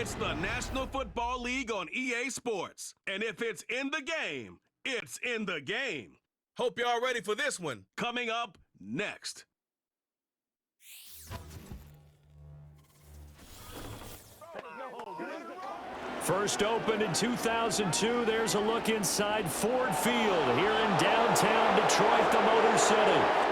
It's the National Football League on EA Sports. And if it's in the game, it's in the game. Hope y'all ready for this one. Coming up next. First opened in 2002, there's a look inside Ford Field here in downtown Detroit, the Motor City.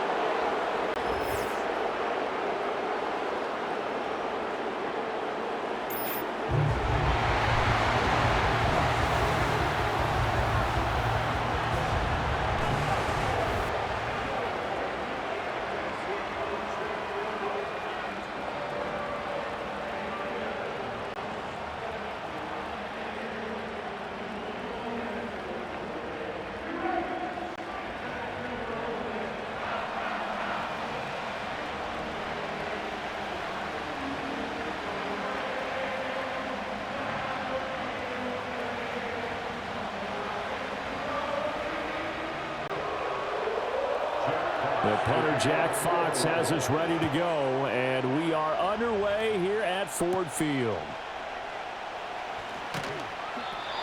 The punter, Jack Fox, has us ready to go, and we are underway here at Ford Field.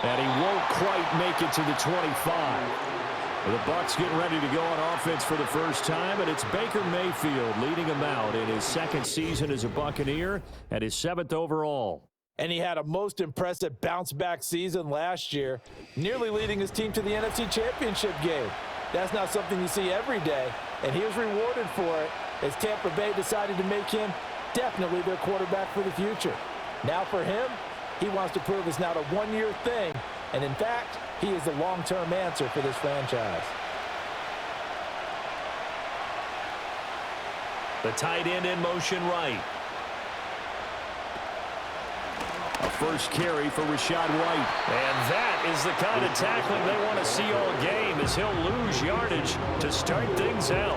And he won't quite make it to the 25. The Bucs getting ready to go on offense for the first time, and it's Baker Mayfield leading him out in his second season as a Buccaneer and his 7th overall. And he had a most impressive bounce-back season last year, nearly leading his team to the NFC Championship game. That's not something you see every day, and he was rewarded for it as Tampa Bay decided to make him definitely their quarterback for the future. Now for him, he wants to prove it's not a one-year thing, and in fact, he is the long-term answer for this franchise. The tight end in motion right. A first carry for Rachaad White. And that is the kind of tackling they want to see all game, as he'll lose yardage to start things out.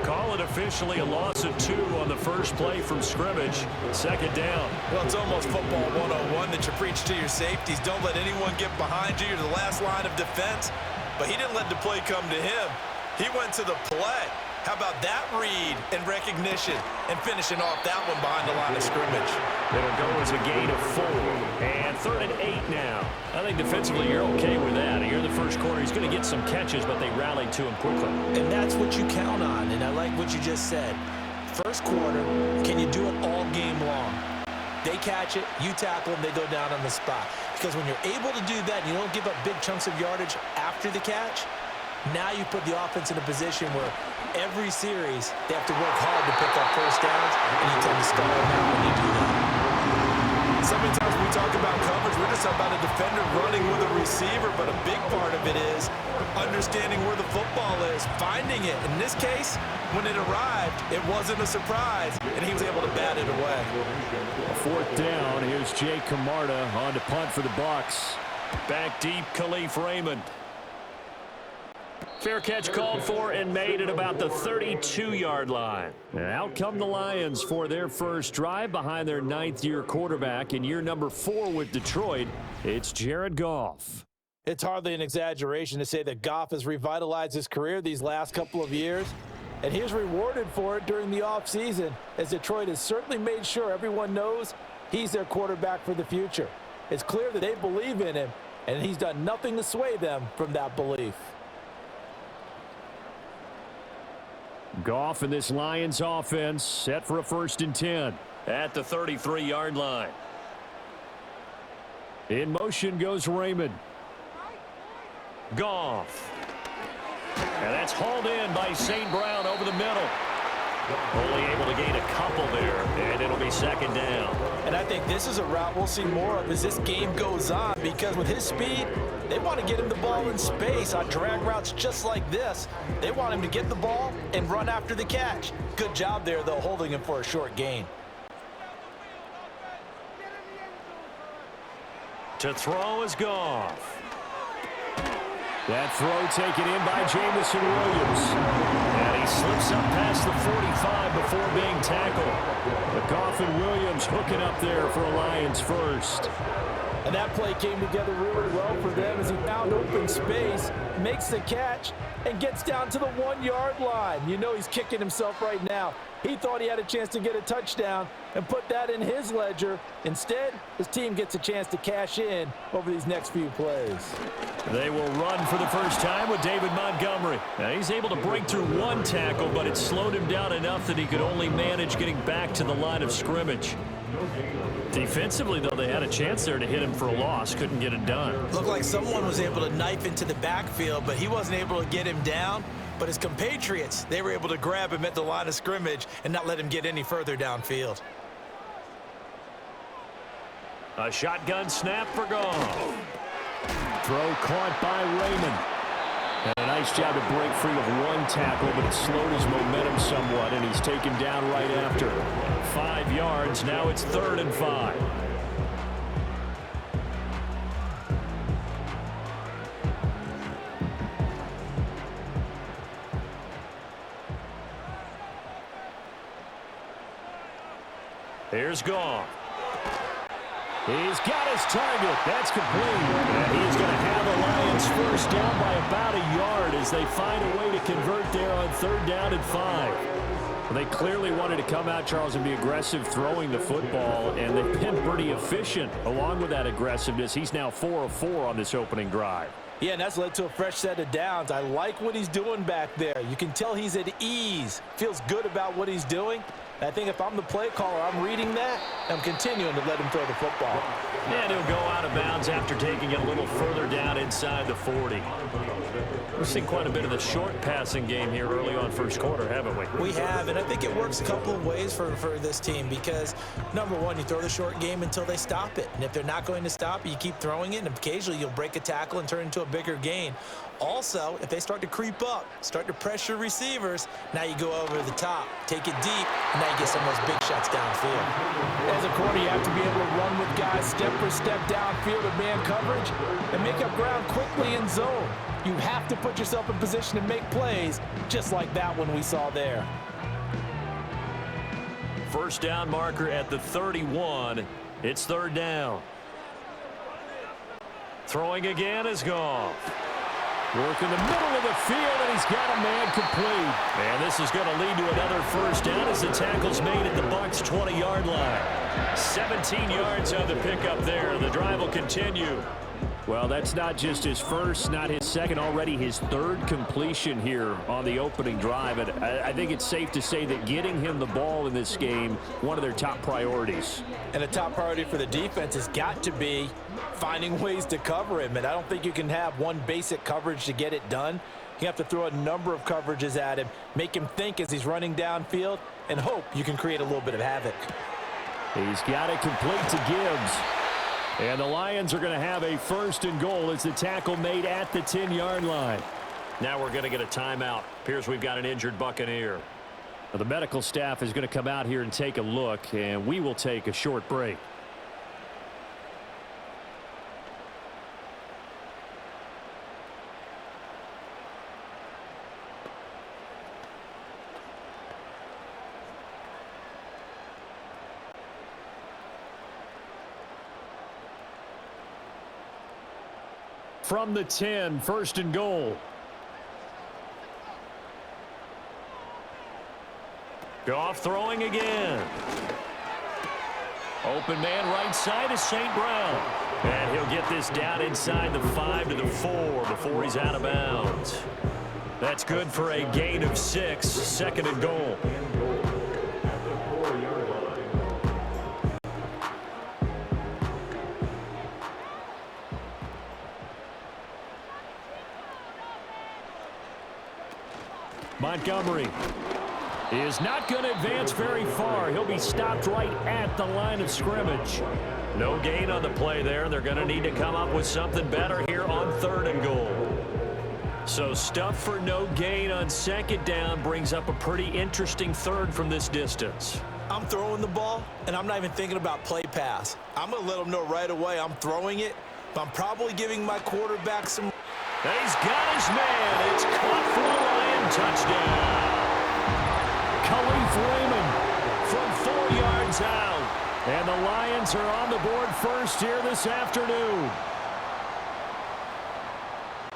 Call it officially a loss of 2 on the first play from scrimmage. Second down. Well, it's almost football 101 that you preach to your safeties. Don't let anyone get behind you. You're the last line of defense. But he didn't let the play come to him. He went to the play. How about that read and recognition and finishing off that one behind the line of scrimmage? It'll go as a gain of 4. And 3rd and 8 now. I think defensively you're okay with that. Here in the first quarter, he's going to get some catches, but they rallied to him quickly. And that's what you count on, and I like what you just said. First quarter, can you do it all game long? They catch it, you tackle them, they go down on the spot. Because when you're able to do that and you don't give up big chunks of yardage after the catch, now you put the offense in a position where every series they have to work hard to pick up first downs, and you tend to stall them out when you do that. So many times when we talk about coverage, we're just talking about a defender running with a receiver, but a big part of it is understanding where the football is, finding it. In this case, when it arrived, it wasn't a surprise, and he was able to bat it away. A 4th down. Here's Jay Camarda on to punt for the Bucs. Back deep, Khalif Raymond. Fair catch called for and made at about the 32-yard line. And out come the Lions for their first drive behind their 9th-year quarterback in year number 4 with Detroit. It's Jared Goff. It's hardly an exaggeration to say that Goff has revitalized his career these last couple of years, and he's rewarded for it during the offseason, as Detroit has certainly made sure everyone knows he's their quarterback for the future. It's clear that they believe in him, and he's done nothing to sway them from that belief. Goff in this Lions offense set for a 1st and 10 at the 33-yard line. In motion goes Raymond. Goff. And that's hauled in by St. Brown over the middle. Only able to gain a couple there, and it'll be 2nd down. And I think this is a route we'll see more of as this game goes on, because with his speed, they want to get him the ball in space on drag routes just like this. They want him to get the ball and run after the catch. Good job there, though, holding him for a short gain. To throw is Goff. That throw taken in by Jamison Williams. And he he slips up past the 45 before being tackled. But Goff and Williams hooking up there for a Lions first. And that play came together really well for them as he found open space, makes the catch, and gets down to the 1-yard line. You know he's kicking himself right now. He thought he had a chance to get a touchdown and put that in his ledger. Instead, his team gets a chance to cash in over these next few plays. They will run for the first time with David Montgomery. Now, he's able to break through one tackle, but it slowed him down enough that he could only manage getting back to the line of scrimmage. Defensively, though, they had a chance there to hit him for a loss. Couldn't get it done. Looked like someone was able to knife into the backfield, but he wasn't able to get him down. But his compatriots, they were able to grab him at the line of scrimmage and not let him get any further downfield. A shotgun snap for Goff. Throw caught by Raymond. And a nice job to break free of one tackle, but it slowed his momentum somewhat, and he's taken down right after. 5 yards. Now it's 3rd and 5. Here's Goff. He's got his target. That's complete. And he's going to have the Lions first down by about a yard as they find a way to convert there on 3rd down and 5. Well, they clearly wanted to come out, Charles, and be aggressive throwing the football, and they've been pretty efficient along with that aggressiveness. He's now 4 of 4 on this opening drive. Yeah, and that's led to a fresh set of downs. I like what he's doing back there. You can tell he's at ease. Feels good about what he's doing. I think if I'm the play caller, I'm reading that, and I'm continuing to let him throw the football. And he'll go out of bounds after taking it a little further down inside the 40. We've seen quite a bit of the short passing game here early on first quarter, haven't we? We have, and I think it works a couple of ways for this team because, number one, you throw the short game until they stop it. And if they're not going to stop it, you keep throwing it, and occasionally you'll break a tackle and turn it into a bigger gain. Also, if they start to creep up, start to pressure receivers, now you go over the top, take it deep, and now you get some of those big shots downfield. As a corner, you have to be able to run with guys step for step downfield in man coverage and make up ground quickly in zone. You have to put yourself in position to make plays, just like that one we saw there. First down marker at the 31. It's 3rd down. Throwing again is Goff. Work in the middle of the field, and he's got a man complete. And this is going to lead to another first down as the tackle's made at the Bucs' 20-yard line. 17 yards on the pickup there. The drive will continue. Well, that's not just his first, not his second, already his 3rd completion here on the opening drive. And I think it's safe to say that getting him the ball in this game, one of their top priorities. And a top priority for the defense has got to be finding ways to cover him. And I don't think you can have one basic coverage to get it done. You have to throw a number of coverages at him, make him think as he's running downfield, and hope you can create a little bit of havoc. He's got it complete to Gibbs. And the Lions are going to have a 1st and goal as the tackle made at the 10-yard line. Now we're going to get a timeout. Appears we've got an injured Buccaneer. Now the medical staff is going to come out here and take a look, and we will take a short break. From the 10, 1st and goal. Goff throwing again. Open man right side is St. Brown. And he'll get this down inside the 5 to the 4 before he's out of bounds. That's good for a gain of 6, 2nd and goal. Montgomery is not going to advance very far. He'll be stopped right at the line of scrimmage. No gain on the play there. They're going to need to come up with something better here on 3rd and goal. So stuff for no gain on 2nd down brings up a pretty interesting 3rd from this distance. I'm throwing the ball, and I'm not even thinking about play pass. I'm going to let them know right away I'm throwing it, but I'm probably giving my quarterback some... He's got his man. It's caught for the Lion touchdown. Freeman from 4 yards out. And the Lions are on the board first here this afternoon.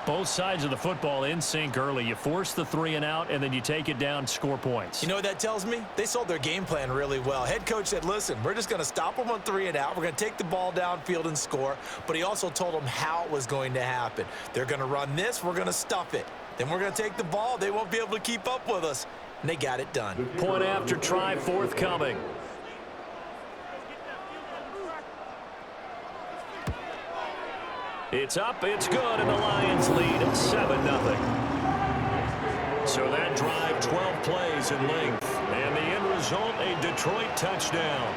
Both sides of the football in sync early. You force the 3 and out, and then you take it down, score points. You know what that tells me? They sold their game plan really well. Head coach said, listen, we're just going to stop them on 3 and out. We're going to take the ball downfield and score. But he also told them how it was going to happen. They're going to run this. We're going to stuff it. Then we're going to take the ball. They won't be able to keep up with us. And they got it done. Point after try forthcoming. It's up, it's good, and the Lions lead 7-0. So that drive, 12 plays in length, and the end result, a Detroit touchdown.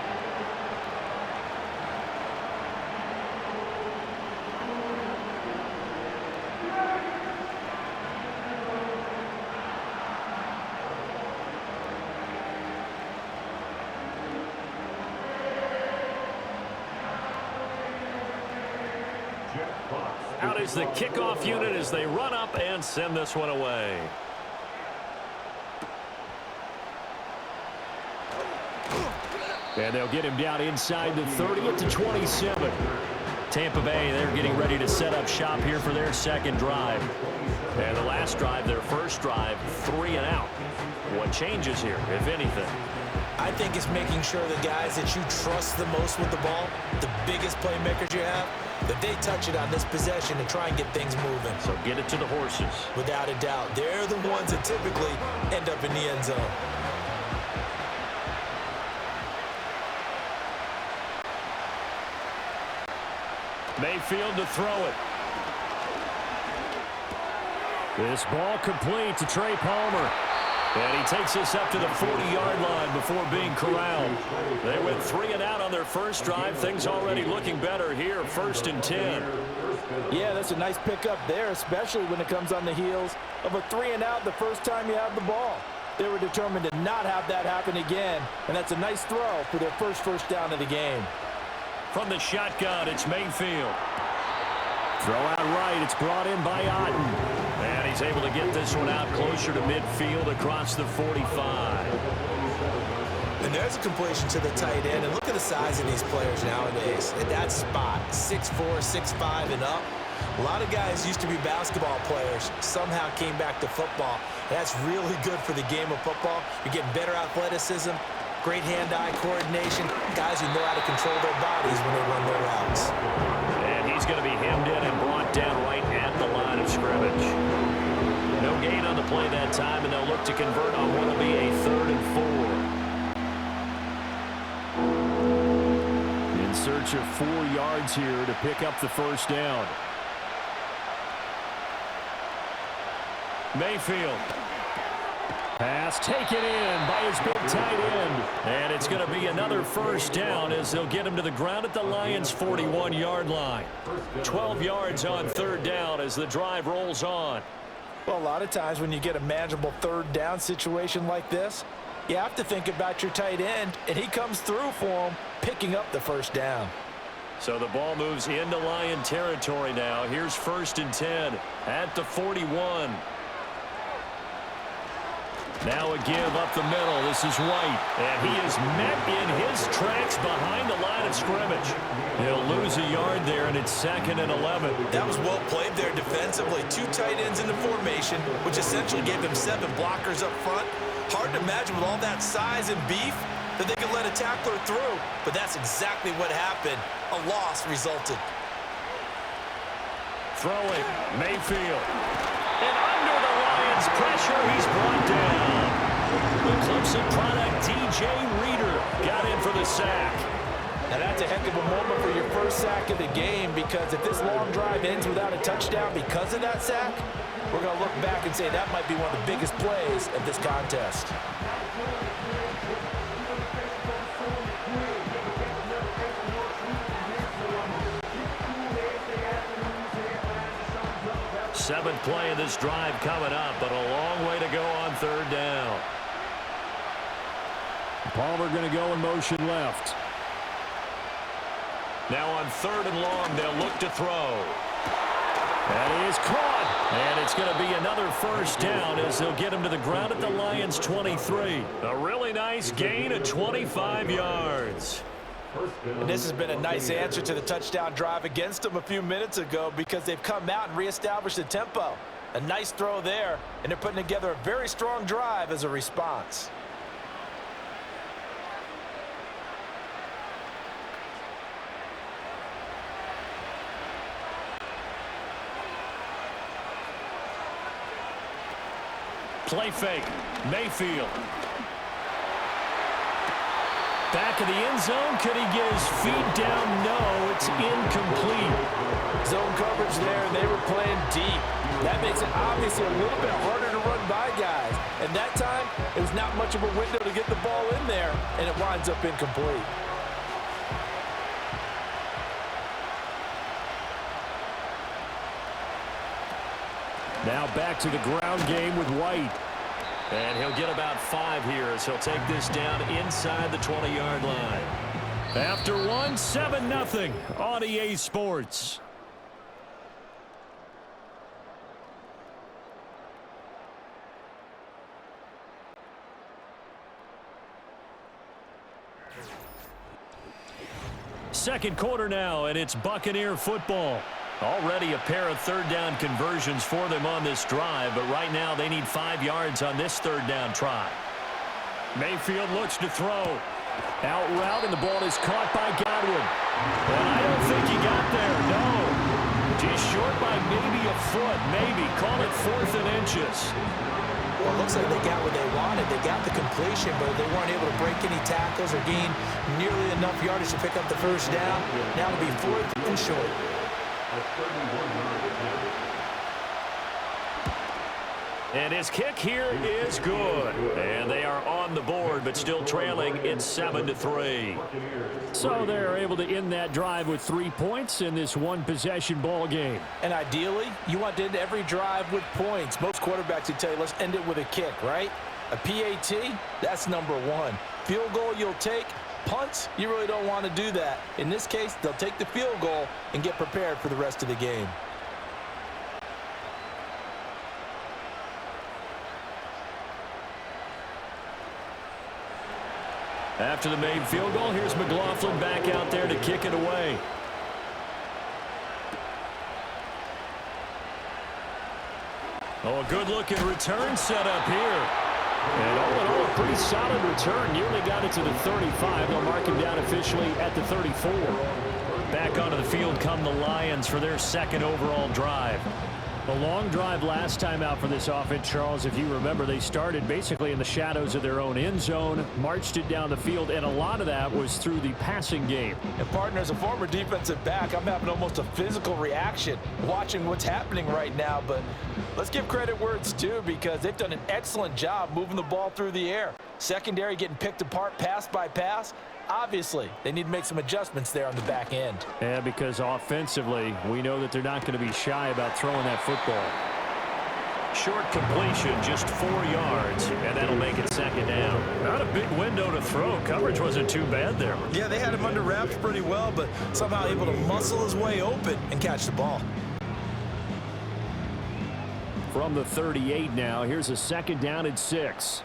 Out is the kickoff unit as they run up and send this one away. And they'll get him down inside the 30 at the 27. Tampa Bay, they're getting ready to set up shop here for their second drive. And the last drive, their first drive, 3 and out. What changes here, if anything? I think it's making sure the guys that you trust the most with the ball, the biggest playmakers you have, that they touch it on this possession and try and get things moving. So get it to the horses. Without a doubt. They're the ones that typically end up in the end zone. Mayfield to throw it. This ball complete to Trey Palmer. And he takes this up to the 40-yard line before being corralled. They went 3 and out on their first drive. Things already looking better here, 1st and 10. Yeah, that's a nice pickup there, especially when it comes on the heels of a 3 and out the first time you have the ball. They were determined to not have that happen again, and that's a nice throw for their first down of the game. From the shotgun, it's Mayfield. Throw out right. It's brought in by Otten. And he's able to get this one out closer to midfield across the 45. And there's a completion to the tight end. And look at the size of these players nowadays. At that spot, 6'4", 6'5", and up. A lot of guys used to be basketball players. Somehow came back to football. That's really good for the game of football. You're getting better athleticism, great hand-eye coordination. Guys who know how to control their bodies when they run their routes. And he's going to be hemmed in and brought down right at the line of scrimmage. No gain on the play that time, and they'll look to convert on what will be a 3rd and 4. In search of 4 yards here to pick up the first down. Mayfield. Pass taken in by his big tight end. And it's going to be another first down as they'll get him to the ground at the Lions' 41-yard line. 12 yards on 3rd down as the drive rolls on. Well, a lot of times when you get a manageable 3rd down situation like this, you have to think about your tight end, and he comes through for him, picking up the first down. So the ball moves into Lion territory now. Here's 1st and 10 at the 41. Now a give up the middle. This is White, and he is met in his tracks behind the line of scrimmage. He'll lose a yard there, and it's 2nd and 11. That was well played there defensively. 2 tight ends in the formation, which essentially gave him 7 blockers up front. Hard to imagine with all that size and beef that they could let a tackler through, but that's exactly what happened. A loss resulted. Throwing, Mayfield. And under the Lions' pressure, he's brought down. The Clemson product, DJ Reader, got in for the sack. Now that's a heck of a moment for your first sack of the game, because if this long drive ends without a touchdown because of that sack, we're going to look back and say that might be one of the biggest plays of this contest. Seventh play of this drive coming up, but a long way to go on 3rd down. Palmer going to go in motion left. Now on 3rd and long, they'll look to throw. That is caught. And it's going to be another first down as they'll get him to the ground at the Lions' 23. A really nice gain of 25 yards. And this has been a nice answer to the touchdown drive against them a few minutes ago because they've come out and reestablished the tempo. A nice throw there, and they're putting together a very strong drive as a response. Play fake. Mayfield. Back of the end zone. Could he get his feet down? No, it's incomplete. Zone coverage there, and they were playing deep. That makes it obviously a little bit harder to run by guys. And that time, it was not much of a window to get the ball in there, and it winds up incomplete. Now back to the ground game with White. And he'll get about 5 here as he'll take this down inside the 20-yard line. After one, 7-0 on EA Sports. Second quarter now, and it's Buccaneer football. Already a pair of third-down conversions for them on this drive, but right now they need 5 yards on this third-down try. Mayfield looks to throw. Out route, and the ball is caught by Godwin. And I don't think he got there, no. Just short by maybe a foot, maybe. Call it 4th and inches. Well, it looks like they got what they wanted. They got the completion, but they weren't able to break any tackles or gain nearly enough yardage to pick up the first down. Now it'll be 4th and short. And his kick here is good. And they are on the board, but still trailing. It's 7-3. So they're able to end that drive with 3 points in this one-possession ball game. And ideally, you want to end every drive with points. Most quarterbacks would tell you, let's end it with a kick, right? A PAT, that's number 1. Field goal you'll take. Punts, you really don't want to do that. In this case, they'll take the field goal and get prepared for the rest of the game. After the made field goal, here's McLaughlin back out there to kick it away. Oh, a good-looking return set up here. And all in all, a pretty solid return. Nearly got it to the 35. They'll mark him down officially at the 34. Back onto the field come the Lions for their second overall drive. A long drive last time out for this offense, Charles. If you remember, they started basically in the shadows of their own end zone, marched it down the field, and a lot of that was through the passing game. And, partner, as a former defensive back, I'm having almost a physical reaction watching what's happening right now. But let's give credit where it's due because they've done an excellent job moving the ball through the air. Secondary getting picked apart pass by pass. Obviously, they need to make some adjustments there on the back end. Yeah, because offensively, we know that they're not going to be shy about throwing that football. Short completion, just 4 yards, and that'll make it second down. Not a big window to throw. Coverage wasn't too bad there. Yeah, they had him under wraps pretty well, but somehow able to muscle his way open and catch the ball. From the 38 now, here's a second down and 6.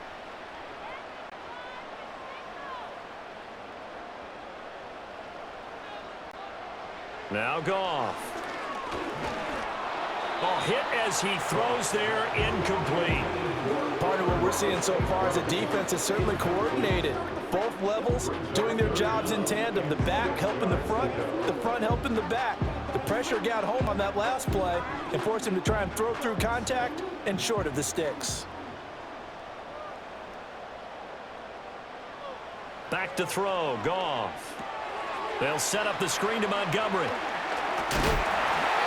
Now Goff. Ball hit as he throws there, incomplete. Part of what we're seeing so far as a defense is certainly coordinated. Both levels doing their jobs in tandem. The back helping the front helping the back. The pressure got home on that last play and forced him to try and throw through contact and short of the sticks. Back to throw, Goff. They'll set up the screen to Montgomery.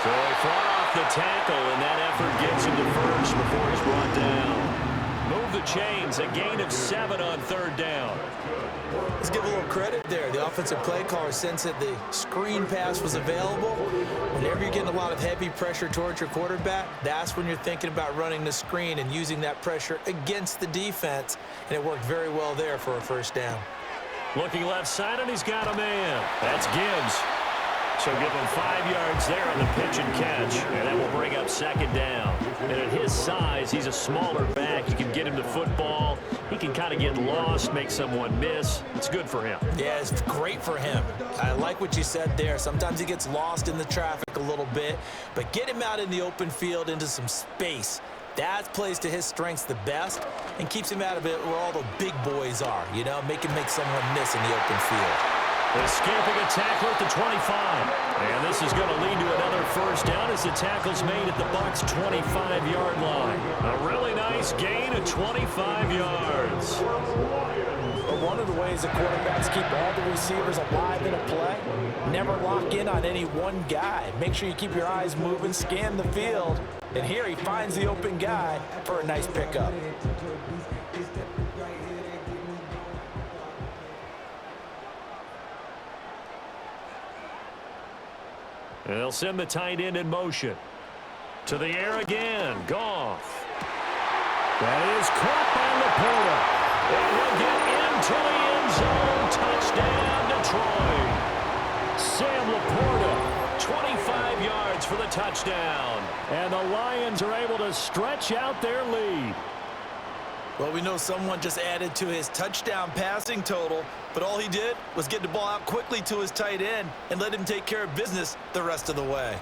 So they fought off the tackle, and that effort gets him to first before he's brought down. Move the chains, a gain of 7 on third down. Let's give a little credit there. The offensive play caller sensed that the screen pass was available. Whenever you're getting a lot of heavy pressure towards your quarterback, that's when you're thinking about running the screen and using that pressure against the defense, and it worked very well there for a first down. Looking left side, and he's got a man. That's Gibbs. So give him 5 yards there on the pitch and catch, and that will bring up second down. And at his size, he's a smaller back. You can get him to football. He can kind of get lost, make someone miss. It's good for him. Yeah, it's great for him. I like what you said there. Sometimes he gets lost in the traffic a little bit, but get him out in the open field into some space. That plays to his strengths the best and keeps him out of it where all the big boys are, you know, make someone miss in the open field. Escaping a tackle at the 25. And this is going to lead to another first down as the tackle's made at the Bucs' 25-yard line. A really nice gain of 25 yards. But one of the ways the quarterbacks keep all the receivers alive in a play, never lock in on any one guy. Make sure you keep your eyes moving, scan the field. And here he finds the open guy for a nice pickup. And they'll send the tight end in motion. To the air again, Goff. That is caught by Laporta. And he'll get into the end zone. Touchdown, Detroit. Sam Laporta, 25 yards for the touchdown. And the Lions are able to stretch out their lead. Well, we know someone just added to his touchdown passing total, but all he did was get the ball out quickly to his tight end and let him take care of business the rest of the way.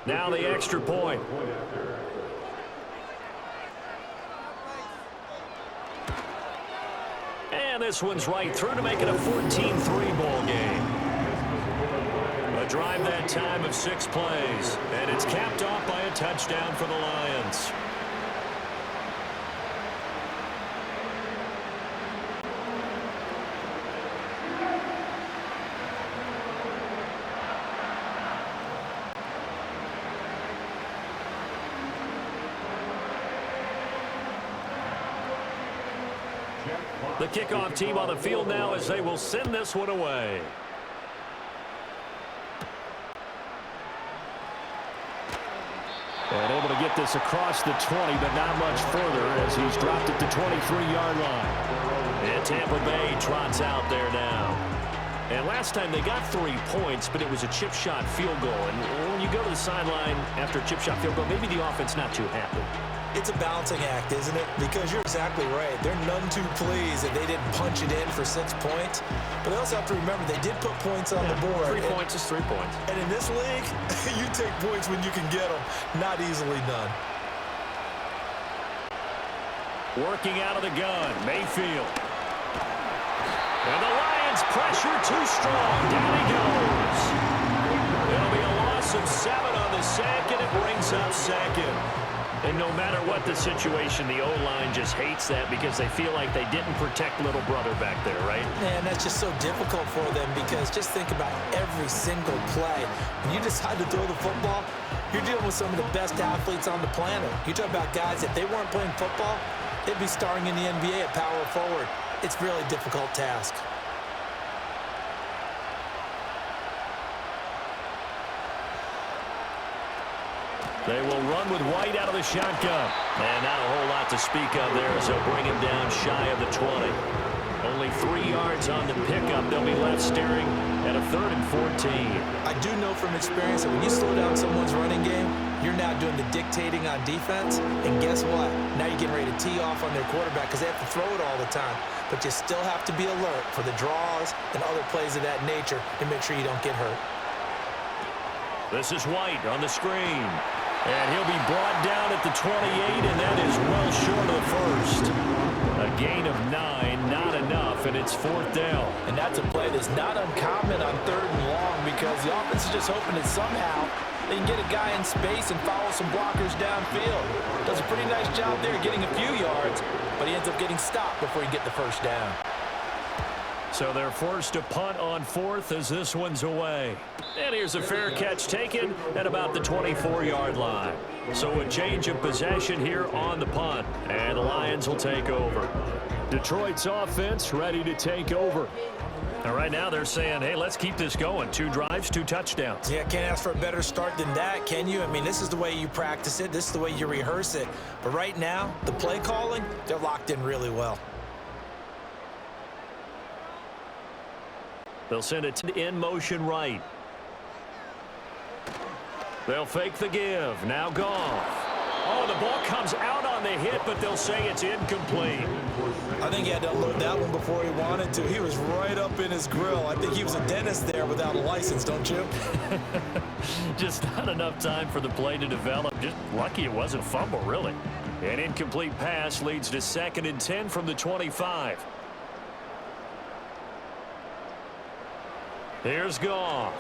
Now the extra point. And this one's right through to make it a 14-3 ball game. A drive that time of 6 plays. And it's capped off by a touchdown for the Lions. The kickoff team on the field now as they will send this one away. And able to get this across the 20, but not much further as he's dropped it to 23-yard line. And Tampa Bay trots out there now. And last time they got 3 points, but it was a chip shot field goal. And when you go to the sideline after a chip shot field goal, maybe the offense not too happy. It's a balancing act, isn't it? Because you're exactly right. They're none too pleased that they didn't punch it in for 6 points. But they also have to remember they did put points on the board. 3 points is 3 points. And in this league, you take points when you can get them. Not easily done. Working out of the gun, Mayfield. And the Lions pressure too strong. Down he goes. It'll be a loss of 7 on the sack, and it brings up second. And no matter what the situation, the O-line just hates that because they feel like they didn't protect little brother back there, right? Man, that's just so difficult for them because just think about every single play. When you decide to throw the football, you're dealing with some of the best athletes on the planet. You talk about guys, if they weren't playing football, they'd be starring in the NBA at power forward. It's a really difficult task. They will run with White out of the shotgun. And not a whole lot to speak of there as they'll bring him down shy of the 20. Only 3 yards on the pickup. They'll be left staring at a 3rd and 14. I do know from experience that when you slow down someone's running game, you're now doing the dictating on defense. And guess what? Now you're getting ready to tee off on their quarterback because they have to throw it all the time. But you still have to be alert for the draws and other plays of that nature and make sure you don't get hurt. This is White on the screen. And he'll be brought down at the 28, and that is well short of the first. A gain of 9, not enough, and it's 4th down. And that's a play that's not uncommon on 3rd and long because the offense is just hoping that somehow they can get a guy in space and follow some blockers downfield. Does a pretty nice job there getting a few yards, but he ends up getting stopped before he can get the first down. So they're forced to punt on 4th as this one's away. And here's a fair catch taken at about the 24-yard line. So a change of possession here on the punt. And the Lions will take over. Detroit's offense ready to take over. And right now they're saying, hey, let's keep this going. 2 drives, 2 touchdowns. Yeah, can't ask for a better start than that, can you? I mean, this is the way you practice it. This is the way you rehearse it. But right now, the play calling, they're locked in really well. They'll send it in motion right. They'll fake the give. Now Goff. Oh, the ball comes out on the hit, but they'll say it's incomplete. I think he had to unload that one before he wanted to. He was right up in his grill. I think he was a dentist there without a license, don't you? Just not enough time for the play to develop. Just lucky it wasn't a fumble, really. An incomplete pass leads to 2nd and 10 from the 25. Here's Goff.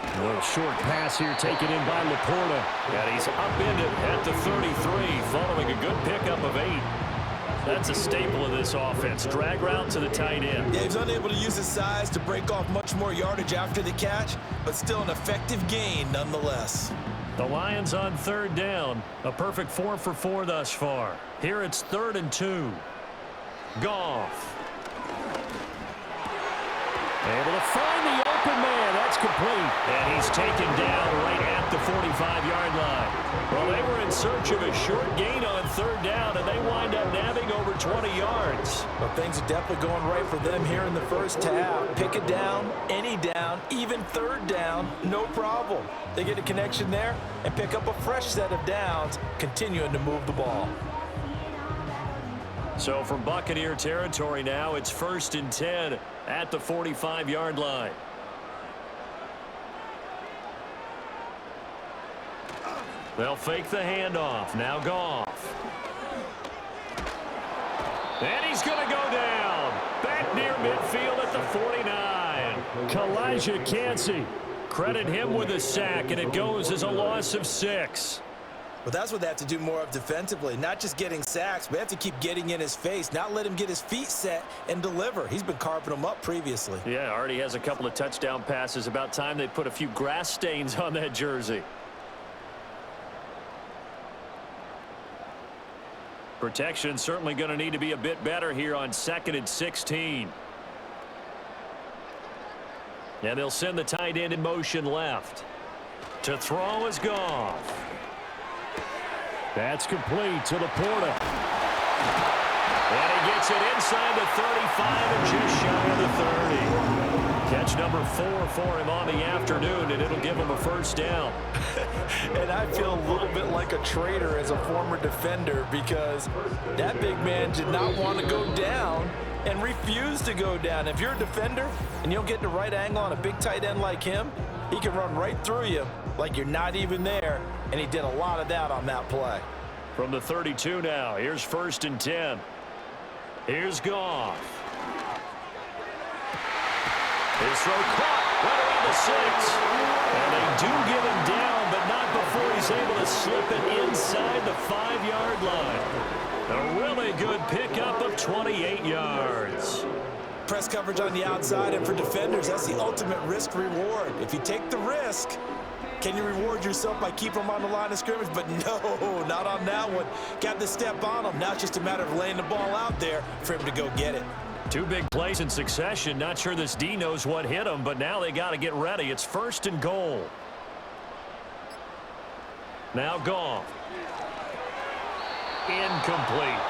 A little short pass here taken in by Laporta. And he's upended at the 33 following a good pickup of 8. That's a staple of this offense. Drag route to the tight end. Yeah, he's unable to use his size to break off much more yardage after the catch, but still an effective gain nonetheless. The Lions on 3rd down. A perfect 4 for 4 thus far. Here it's 3rd and 2. Goff. Able to find the open man. That's complete. And he's taken down right at the 45-yard line. Well, they were in search of a short gain on 3rd down, and they wind up nabbing over 20 yards. Well, things are definitely going right for them here in the first half. Pick a down, any down, even 3rd down, no problem. They get a connection there and pick up a fresh set of downs, continuing to move the ball. So from Buccaneer territory now, it's 1st and 10 at the 45-yard line. They'll fake the handoff. Now Goff. And he's going to go down. Back near midfield at the 49. Kalijah Kancey. Credit him with a sack, and it goes as a loss of 6. Well, that's what they have to do more of defensively, not just getting sacks, but they have to keep getting in his face, not let him get his feet set and deliver. He's been carving them up previously. Yeah, already has a couple of touchdown passes. About time they put a few grass stains on that jersey. Protection certainly going to need to be a bit better here on 2nd and 16. And they'll send the tight end in motion left. To throw is Goff. That's complete to Laporta. And he gets it inside the 35 and just shy of the 30. Catch number 4 for him on the afternoon, and it'll give him a 1st down. And I feel a little bit like a traitor as a former defender because that big man did not want to go down and refused to go down. If you're a defender and you don't get the right angle on a big tight end like him, he can run right through you like you're not even there, and he did a lot of that on that play. From the 32 now, here's 1st and 10. Here's Goff. His throw caught right around the 6. And they do get him down, but not before he's able to slip it inside the 5-yard line. A really good pickup of 28 yards. Press coverage on the outside, and for defenders, that's the ultimate risk-reward. If you take the risk, can you reward yourself by keeping them on the line of scrimmage? But no, not on that one. Got to step on them. Now it's just a matter of laying the ball out there for him to go get it. 2 big plays in succession. Not sure this D knows what hit him, but now they got to get ready. It's 1st and goal. Now Goff. Incomplete.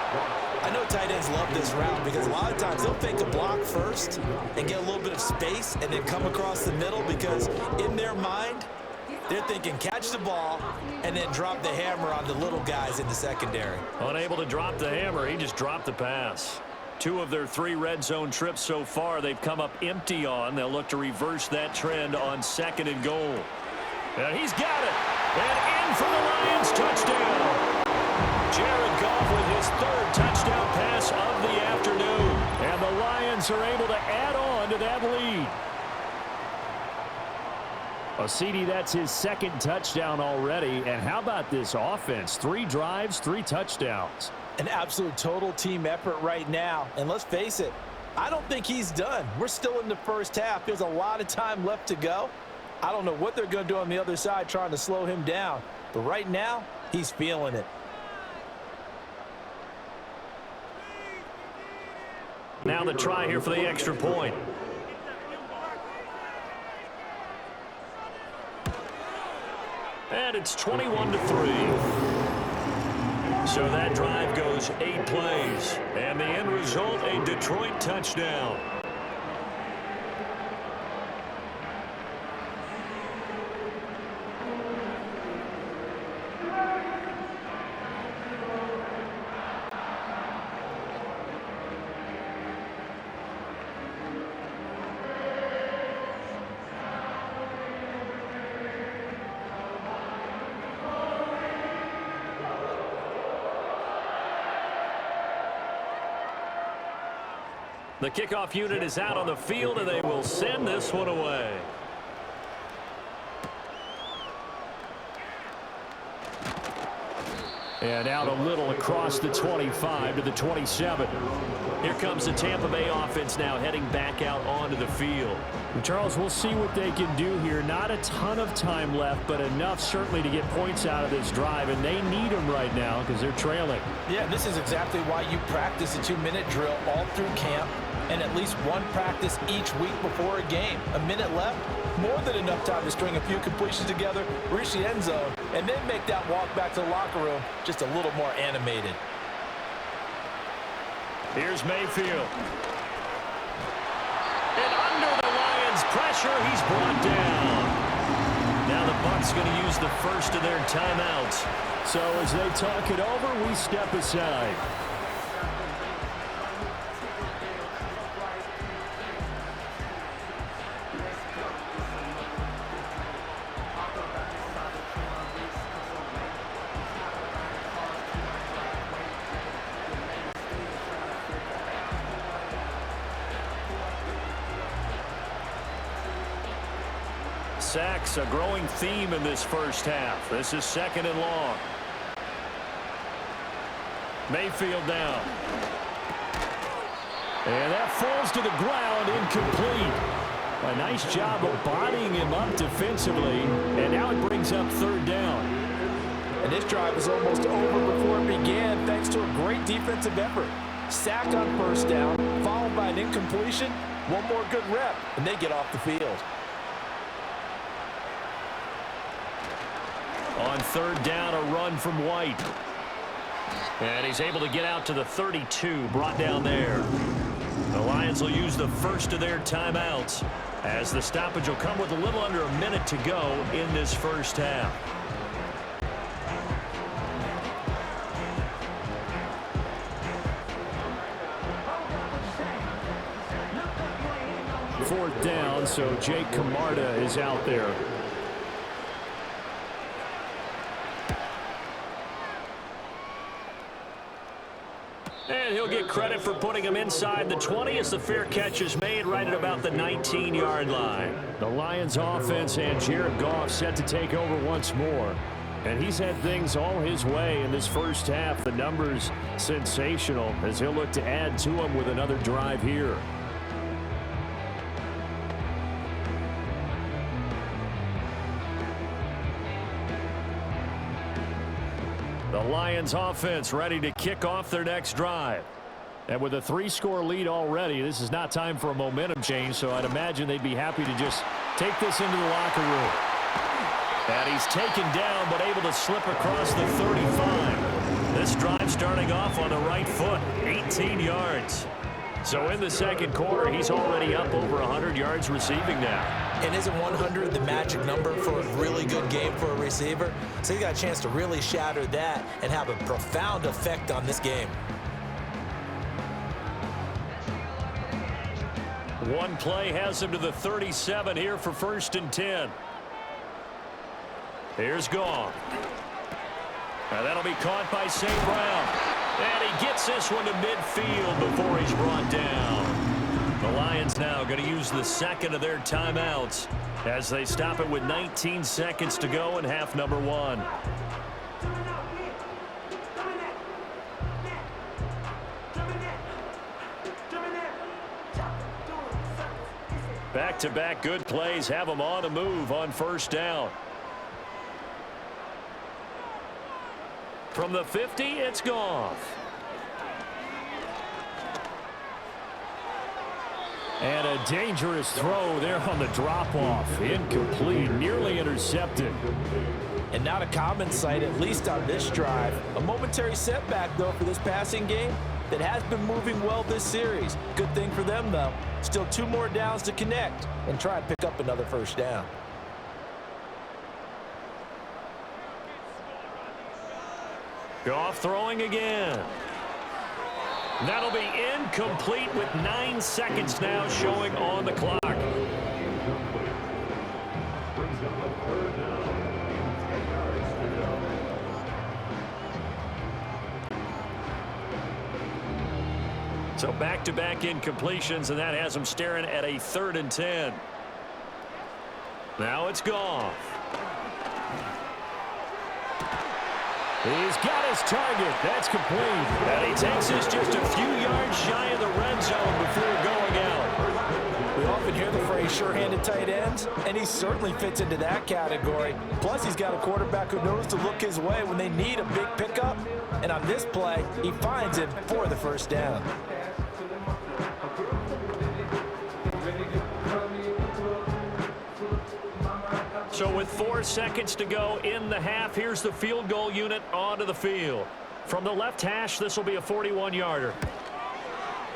I know tight ends love this route because a lot of times they'll fake a block first and get a little bit of space and then come across the middle because in their mind, they're thinking catch the ball and then drop the hammer on the little guys in the secondary. Unable to drop the hammer, he just dropped the pass. 2 of their 3 red zone trips so far they've come up empty on. They'll look to reverse that trend on 2nd and goal. And he's got it. And in for the Lions touchdown. Jared Goff with his 3rd touchdown pass of the afternoon. And the Lions are able to add on to that lead. Well, CD, that's his 2nd touchdown already. And how about this offense? 3 drives, 3 touchdowns. An absolute total team effort right now. And let's face it, I don't think he's done. We're still in the first half. There's a lot of time left to go. I don't know what they're going to do on the other side trying to slow him down. But right now, he's feeling it. Now the try here for the extra point. And it's 21-3. So that drive goes 8 plays. And the end result, a Detroit touchdown. The kickoff unit is out on the field, and they will send this one away. And out a little across the 25 to the 27. Here comes the Tampa Bay offense now heading back out onto the field. Charles, we'll see what they can do here. Not a ton of time left, but enough certainly to get points out of this drive, and they need them right now because they're trailing. Yeah, this is exactly why you practice a 2-minute drill all through camp and at least one practice each week before a game. A minute left, more than enough time to string a few completions together, reach the end zone, and then make that walk back to the locker room just a little more animated. Here's Mayfield. And under the Lions' pressure, he's brought down. Now the Bucs going to use the first of their timeouts. So as they talk it over, we step aside. Sacks, a growing theme in this first half. This is 2nd and long. Mayfield down. And that falls to the ground, incomplete. A nice job of bodying him up defensively, and now it brings up 3rd down. And this drive was almost over before it began thanks to a great defensive effort. Sacked on 1st down, followed by an incompletion, one more good rep, and they get off the field. On 3rd down, a run from White. And he's able to get out to the 32, brought down there. The Lions will use the first of their timeouts, as the stoppage will come with a little under a minute to go in this first half. Fourth down, so Jake Camarda is out there. And he'll get credit for putting him inside the 20 as the fair catch is made right at about the 19-yard line. The Lions offense and Jared Goff set to take over once more. And he's had things all his way in this first half. The numbers sensational as he'll look to add to them with another drive here. The Lions offense ready to kick off their next drive. And with a 3-score lead already, this is not time for a momentum change, so I'd imagine they'd be happy to just take this into the locker room. And he's taken down but able to slip across the 35. This drive starting off on the right foot, 18 yards. So in the second quarter, he's already up over 100 yards receiving now. And isn't 100 the magic number for a really good game for a receiver? So he got a chance to really shatter that and have a profound effect on this game. One play has him to the 37 here for 1st and 10. Here's Goff. Now that'll be caught by St. Brown. And he gets this one to midfield before he's brought down. The Lions now going to use the second of their timeouts as they stop it with 19 seconds to go in half number 1. Back-to-back good plays have them on a move on 1st down. From the 50, it's Goff. And a dangerous throw there on the drop-off. Incomplete. Nearly intercepted. And not a common sight, at least on this drive. A momentary setback, though, for this passing game that has been moving well this series. Good thing for them, though. Still 2 more downs to connect and try and pick up another first down. Goff throwing again. That'll be incomplete with 9 seconds now showing on the clock. So back-to-back incompletions, and that has him staring at a 3rd and 10. Now it's Goff. He's got his target. That's complete. And he takes this just a few yards shy of the red zone before going out. We often hear the phrase sure-handed tight ends, and he certainly fits into that category. Plus, he's got a quarterback who knows to look his way when they need a big pickup. And on this play, he finds it for the first down. So with 4 seconds to go in the half, here's the field goal unit onto the field. From the left hash, this will be a 41-yarder.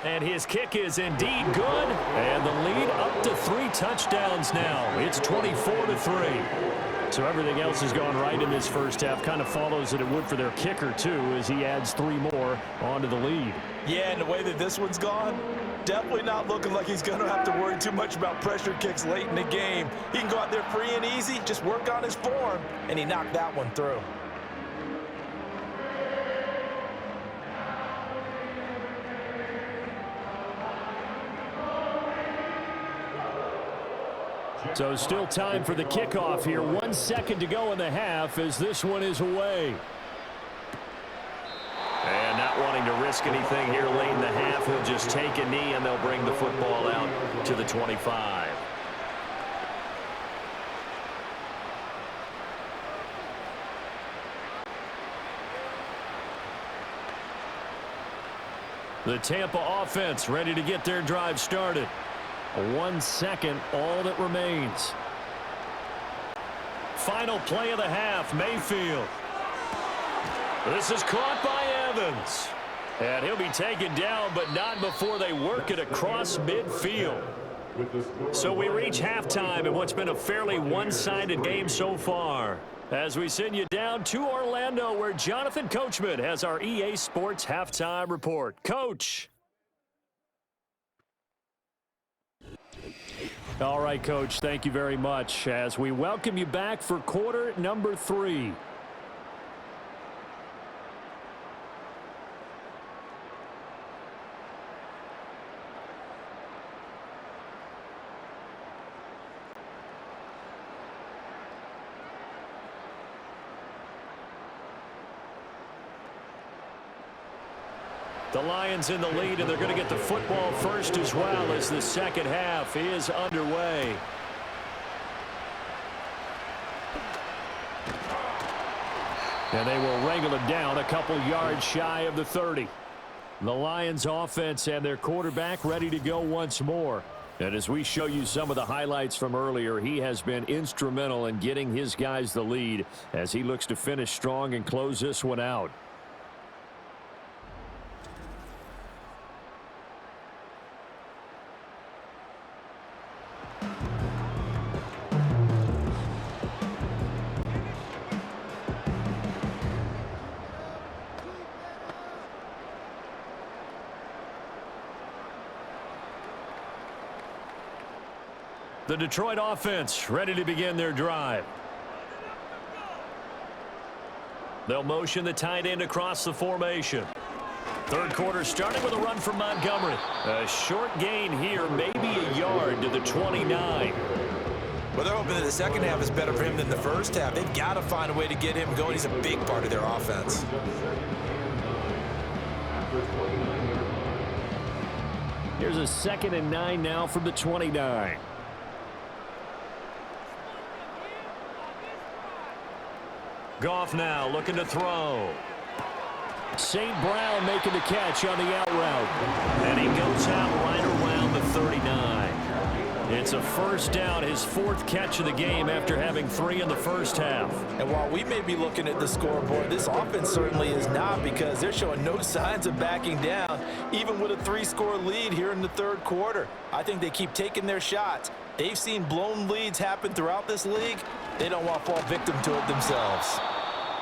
And his kick is indeed good. And the lead up to 3 touchdowns now. It's 24-3. So everything else has gone right in this first half. Kind of follows that it would for their kicker, too, as he adds 3 more onto the lead. Yeah, and the way that this one's gone, definitely not looking like he's going to have to worry too much about pressure kicks late in the game. He can go out there free and easy, just work on his form, and he knocked that one through. So still time for the kickoff here. 1 second to go in the half as this one is away. And not wanting to risk anything here late in the half, he'll just take a knee and they'll bring the football out to the 25. The Tampa offense ready to get their drive started. 1 second, all that remains. Final play of the half, Mayfield. This is caught by Evans. And he'll be taken down, but not before they work it across midfield. So we reach halftime in what's been a fairly one-sided game so far. As we send you down to Orlando, where Jonathan Coachman has our EA Sports Halftime Report. Coach. All right, Coach, thank you very much as we welcome you back for quarter number 3. The Lions in the lead, and they're going to get the football first as well as the second half is underway. And they will wrangle it down a couple yards shy of the 30. The Lions offense and their quarterback ready to go once more. And as we show you some of the highlights from earlier, he has been instrumental in getting his guys the lead as he looks to finish strong and close this one out. The Detroit offense ready to begin their drive. They'll motion the tight end across the formation. Third quarter starting with a run from Montgomery. A short gain here, maybe a yard to the 29. Well, they're hoping that the second half is better for him than the first half. They've got to find a way to get him going. He's a big part of their offense. Here's a 2nd and 9 now from the 29. Goff now looking to throw. St. Brown making the catch on the out route. And he goes out right around the 39. It's a first down, his 4th catch of the game after having 3 in the first half. And while we may be looking at the scoreboard, this offense certainly is not, because they're showing no signs of backing down, even with a 3-score lead here in the 3rd quarter. I think they keep taking their shots. They've seen blown leads happen throughout this league. They don't want to fall victim to it themselves.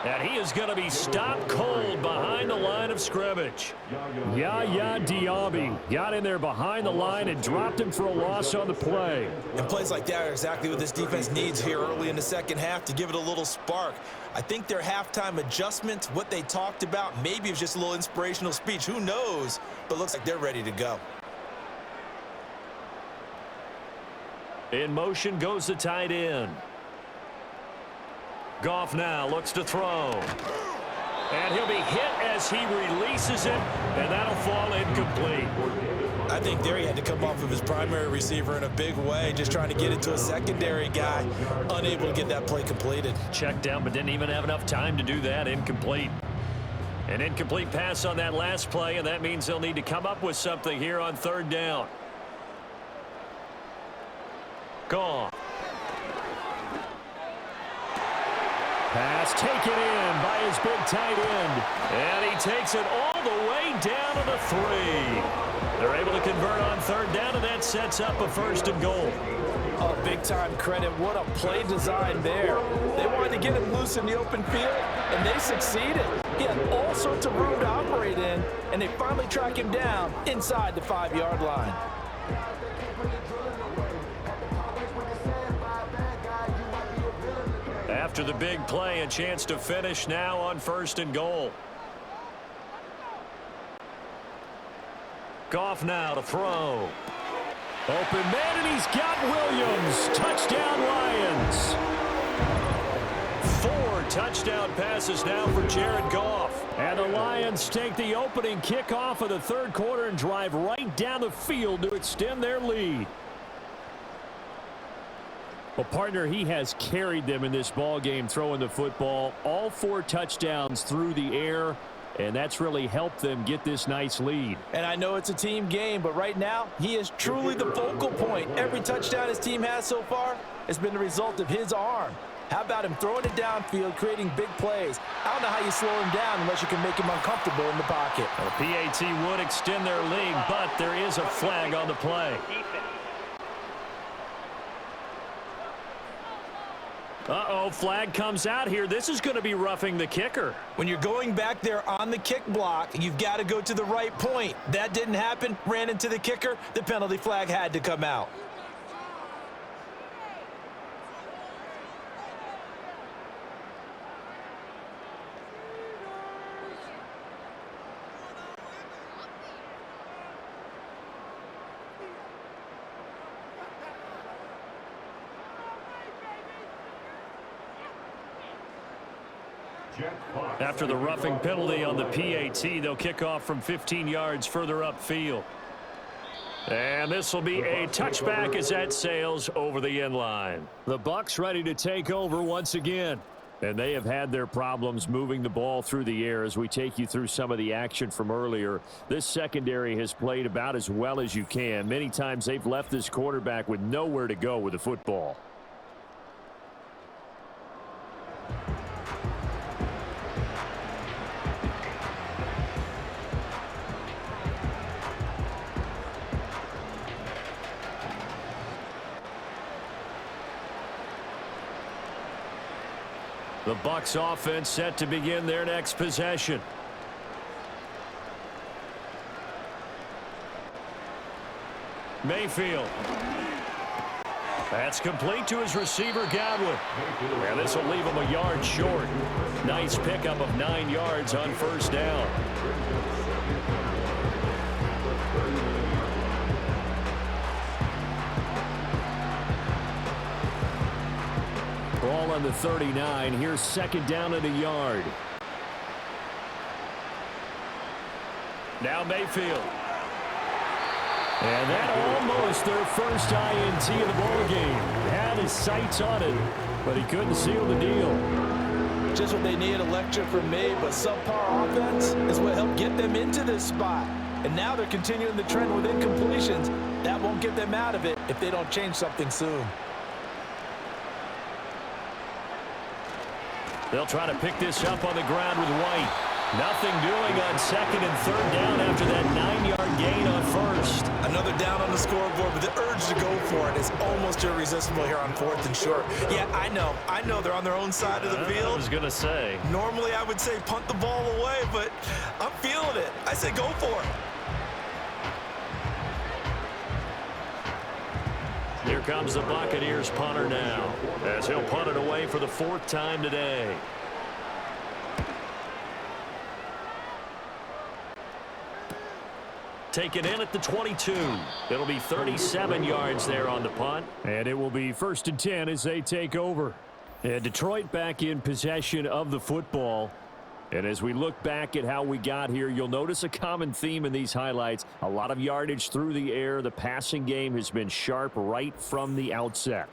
And he is going to be stopped cold behind the line of scrimmage. Yaya Diaby got in there behind the line and dropped him for a loss on the play. And plays like that are exactly what this defense needs here early in the second half to give it a little spark. I think their halftime adjustments, what they talked about, maybe it was just a little inspirational speech. Who knows? But it looks like they're ready to go. In motion goes the tight end. Goff now looks to throw. And he'll be hit as he releases it, and that'll fall incomplete. I think there he had to come off of his primary receiver in a big way, just trying to get it to a secondary guy, unable to get that play completed. Checked down, but didn't even have enough time to do that. Incomplete. An incomplete pass on that last play, and that means they'll need to come up with something here on 3rd down. Goff. Pass taken in by his big tight end. And he takes it all the way down to the 3. They're able to convert on 3rd down, and that sets up a 1st and goal. Oh, big-time credit. What a play design there. They wanted to get him loose in the open field, and they succeeded. He had all sorts of room to operate in, and they finally track him down inside the 5-yard line. After the big play, a chance to finish now on 1st and goal. Goff now to throw. Open man, and he's got Williams. Touchdown, Lions. 4 touchdown passes now for Jared Goff. And the Lions take the opening kickoff of the 3rd quarter and drive right down the field to extend their lead. Well, partner, he has carried them in this ball game throwing the football. All 4 touchdowns through the air, and that's really helped them get this nice lead. And I know it's a team game, but right now, he is truly the focal point. Every touchdown his team has so far has been the result of his arm. How about him throwing it downfield, creating big plays? I don't know how you slow him down unless you can make him uncomfortable in the pocket. Well, PAT would extend their lead, but there is a flag on the play. Uh-oh, flag comes out here. This is going to be roughing the kicker. When you're going back there on the kick block, you've got to go to the right point. That didn't happen, ran into the kicker. The penalty flag had to come out. After the roughing penalty on the PAT, they'll kick off from 15 yards further upfield. And this will be a touchback as that sails over the end line. The Bucs ready to take over once again. And they have had their problems moving the ball through the air as we take you through some of the action from earlier. This secondary has played about as well as you can. Many times they've left this quarterback with nowhere to go with the football. The Bucs offense set to begin their next possession. Mayfield. That's complete to his receiver, Godwin. And this will leave him a yard short. Nice pickup of 9 yards on 1st down. Ball on the 39. Here's 2nd down and a yard. Now Mayfield. And that almost their first INT of the ball game. Had his sights on it, but he couldn't seal the deal. Just what they need, a lecture from me, but subpar offense is what helped get them into this spot. and now they're continuing the trend with incompletions. That won't get them out of it if they don't change something soon. They'll try to pick this up on the ground with White. Nothing doing on second and third down after that 9-yard gain on first. Another down on the scoreboard, but the urge to go for it is almost irresistible here on 4th and short. Yeah, I know they're on their own side of the field. I was going to say. Normally I would say punt the ball away, but I'm feeling it. I say go for it. Here comes the Buccaneers punter now, as he'll punt it away for the 4th time today. Taken in at the 22. It'll be 37 yards there on the punt. And it will be 1st and 10 as they take over. And Detroit back in possession of the football. And as we look back at how we got here, you'll notice a common theme in these highlights. A lot of yardage through the air. The passing game has been sharp right from the outset.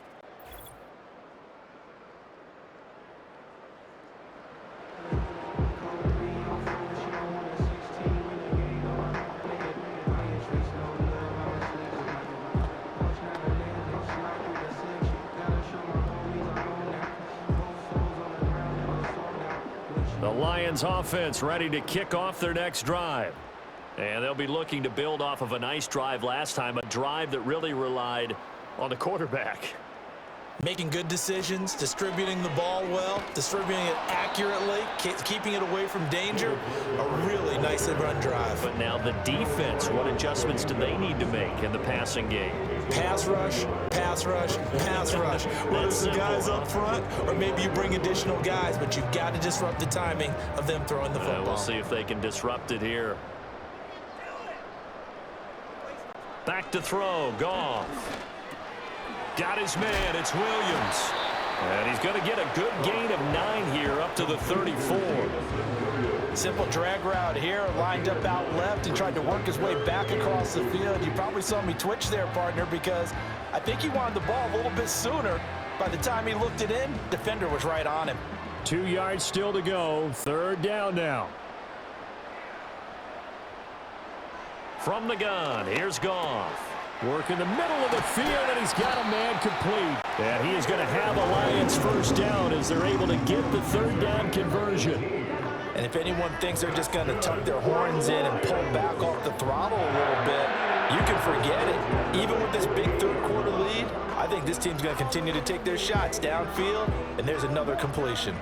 The Lions offense ready to kick off their next drive. And they'll be looking to build off of a nice drive last time, a drive that really relied on the quarterback. Making good decisions, distributing the ball well, distributing it accurately, keeping it away from danger. A really nicely run drive. But now the defense, what adjustments do they need to make in the passing game? Pass rush, pass rush, pass rush. Whether it's the guys up front or maybe you bring additional guys, but you've got to disrupt the timing of them throwing the football. We'll see if they can disrupt it here. Back to throw, Goff. Got his man, it's Williams. And he's going to get a good gain of 9 here up to the 34. Simple drag route here, lined up out left and tried to work his way back across the field. You probably saw me twitch there, partner, because I think he wanted the ball a little bit sooner. By the time he looked it in, defender was right on him. 2 yards still to go, 3rd down now. From the gun, here's Goff. Work in the middle of the field, and he's got a man complete. And he is going to have a Lions 1st down as they're able to get the 3rd down conversion. And if anyone thinks they're just going to tuck their horns in and pull back off the throttle a little bit, you can forget it. Even with this big 3rd quarter lead, I think this team's going to continue to take their shots downfield, and there's another completion.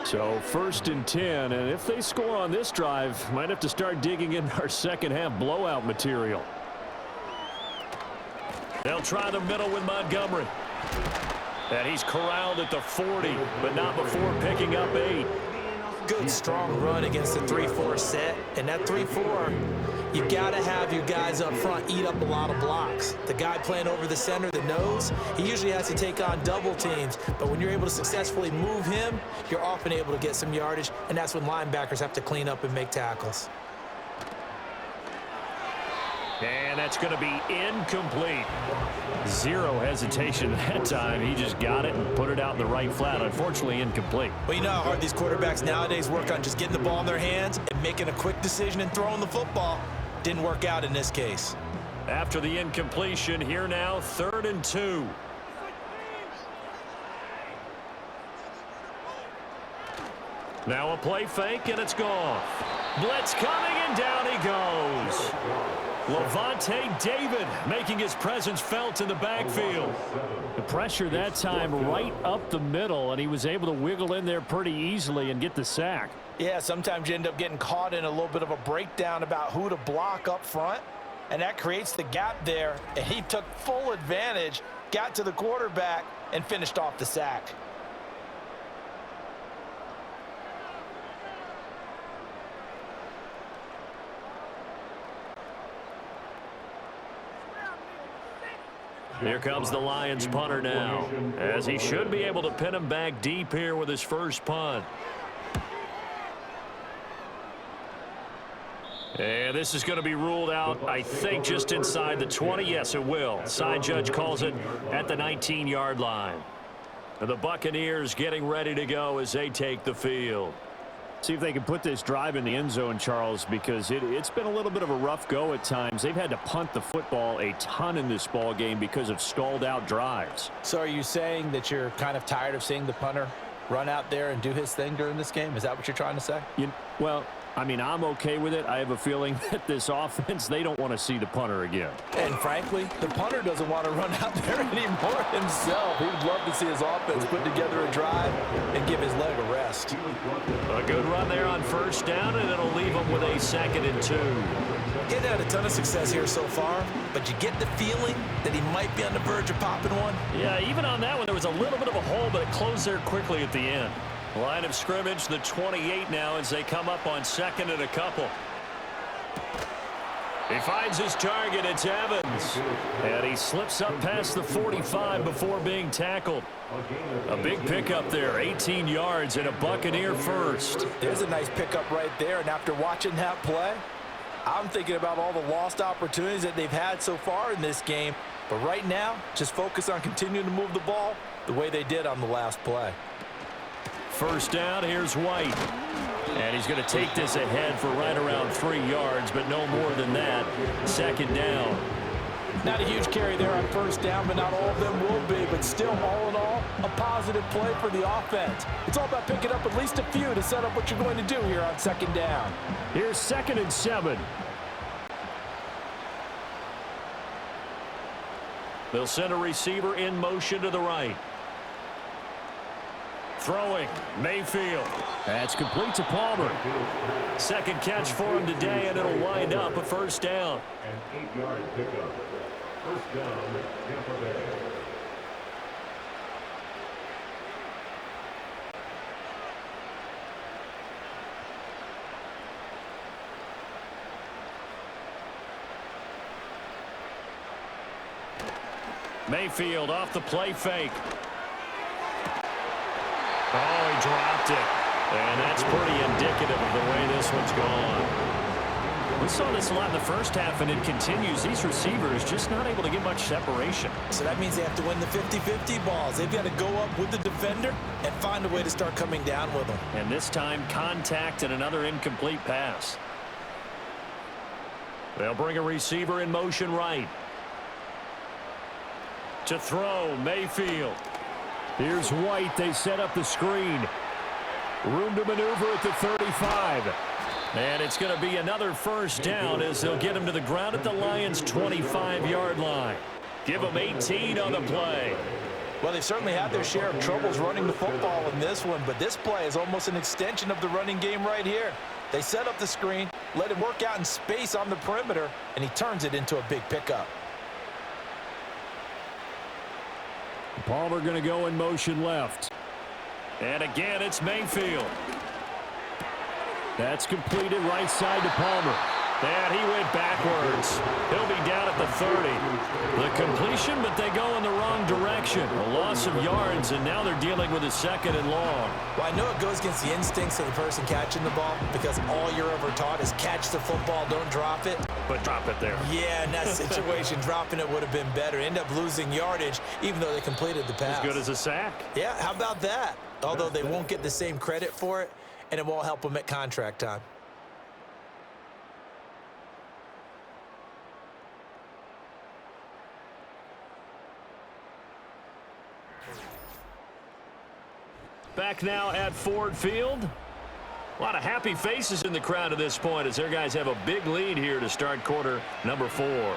So 1st and 10, and if they score on this drive, might have to start digging in our second half blowout material. They'll try the middle with Montgomery. And he's corralled at the 40, but not before picking up 8. Good, strong run against the 3-4 set. And that 3-4, you got to have your guys up front eat up a lot of blocks. The guy playing over the center, the nose, he usually has to take on double teams. But when you're able to successfully move him, you're often able to get some yardage. And that's when linebackers have to clean up and make tackles. And that's going to be incomplete. Zero hesitation that time. He just got it and put it out in the right flat. Unfortunately, incomplete. Well, you know how hard these quarterbacks nowadays work on just getting the ball in their hands and making a quick decision and throwing the football. Didn't work out in this case. After the incompletion, here now, 3rd and 2. Now a play fake, and it's Goff. Blitz coming, and down he goes. Levante David making his presence felt in the backfield. The pressure that time right up the middle, and he was able to wiggle in there pretty easily and get the sack. Yeah, sometimes you end up getting caught in a little bit of a breakdown about who to block up front, and that creates the gap there, and he took full advantage, got to the quarterback, and finished off the sack. Here comes the Lions punter now, as he should be able to pin him back deep here with his first punt. And this is going to be ruled out, I think, just inside the 20. Yes, it will. Side judge calls it at the 19-yard line. And the Buccaneers getting ready to go as they take the field. See if they can put this drive in the end zone, Charles, because it's been a little bit of a rough go at times. They've had to punt the football a ton in this ball game because of stalled out drives. So are you saying that you're kind of tired of seeing the punter run out there and do his thing during this game? Is that what you're trying to say? Well, I mean, I'm okay with it. I have a feeling that this offense, they don't want to see the punter again. And frankly, the punter doesn't want to run out there anymore himself. He would love to see his offense put together a drive and give his leg a rest. A good run there on first down, and it'll leave him with a 2nd and 2. He's had a ton of success here so far, but you get the feeling that he might be on the verge of popping one. Yeah, even on that one, there was a little bit of a hole, but it closed there quickly at the end. Line of scrimmage, the 28 now as they come up on 2nd and a couple. He finds his target. It's Evans. And he slips up past the 45 before being tackled. A big pickup there, 18 yards and a Buccaneer first. There's a nice pickup right there, and after watching that play, I'm thinking about all the lost opportunities that they've had so far in this game. But right now, just focus on continuing to move the ball the way they did on the last play. First down, here's White. And he's going to take this ahead for right around 3 yards, but no more than that. 2nd down. Not a huge carry there on first down, but not all of them will be. But still, all in all, a positive play for the offense. It's all about picking up at least a few to set up what you're going to do here on 2nd down. Here's 2nd and 7. They'll send a receiver in motion to the right. Throwing, Mayfield. That's complete to Palmer. 2nd catch for him today, and it'll wind up a first down. An 8-yard pickup. First down, Tampa Bay. Mayfield off the play fake. Oh, he dropped it. And that's pretty indicative of the way this one's gone. We saw this a lot in the first half, and it continues. These receivers just not able to get much separation. So that means they have to win the 50-50 balls. They've got to go up with the defender and find a way to start coming down with them. And this time, contact and another incomplete pass. They'll bring a receiver in motion right. To throw, Mayfield. Here's White. They set up the screen. Room to maneuver at the 35. And it's going to be another first down as they'll get him to the ground at the Lions' 25-yard line. Give them 18 on the play. Well, they certainly had their share of troubles running the football in this one, but this play is almost an extension of the running game right here. They set up the screen, let him work out in space on the perimeter, and he turns it into a big pickup. Palmer going to go in motion left. And again, it's Mayfield. That's completed right side to Palmer. And he went backwards. He'll be down at the 30. The completion, but they go in the wrong direction. A loss of yards, and now they're dealing with a 2nd and long. Well, I know it goes against the instincts of the person catching the ball because all you're ever taught is catch the football, don't drop it. But drop it there. Yeah, in that situation, dropping it would have been better. End up losing yardage, even though they completed the pass. As good as a sack. Yeah, how about that? Although they won't get the same credit for it, and it won't help them at contract time. Back now at Ford Field. A lot of happy faces in the crowd at this point as their guys have a big lead here to start quarter number 4.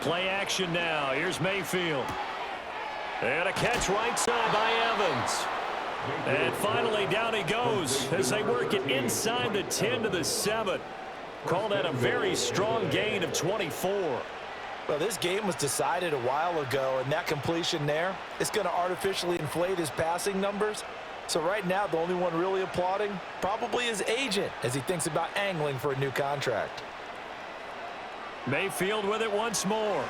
Play action now. Here's Mayfield. And a catch right side by Evans. And finally down he goes as they work it inside the 10 to the 7. Call that a very strong gain of 24. Well, this game was decided a while ago, and that completion there is going to artificially inflate his passing numbers. So right now, the only one really applauding probably his agent as he thinks about angling for a new contract. Mayfield with it once more.